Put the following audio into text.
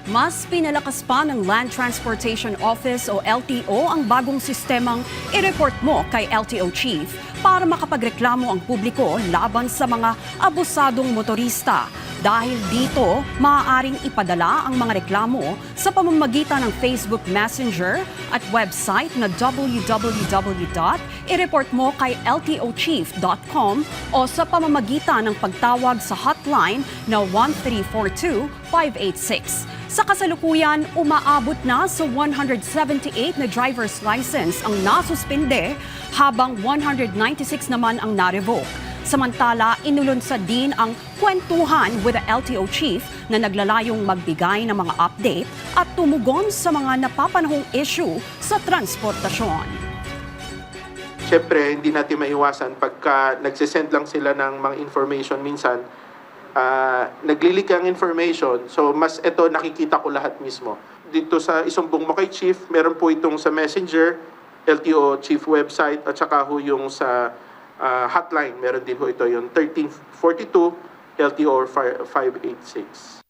Mas pinalakas pa ng Land Transportation Office o LTO ang bagong sistemang i-report mo kay LTO Chief para makapagreklamo ang publiko laban sa mga abusadong motorista. Dahil dito, maaaring ipadala ang mga reklamo sa pamamagitan ng Facebook Messenger at website na www.ireportmokayltochief.com o sa pamamagitan ng pagtawag sa hotline na 1342586. Sa kasalukuyan, umaabot na sa 178 na driver's license ang nasuspinde habang 196 naman ang na-revoke. Samantala, inulunsad din ang kwentuhan with the LTO Chief na naglalayong magbigay ng mga update at tumugon sa mga napapanahong issue sa transportasyon. Siyempre, hindi natin maiwasan pagka nagsisend lang sila ng mga information minsan, naglilik ang information, so mas ito nakikita ko lahat mismo. Dito sa isumbong mo kay Chief, meron po itong sa Messenger, LTO Chief website, at saka ho yung sa hotline, meron din ho ito yung 1342 LTO 586.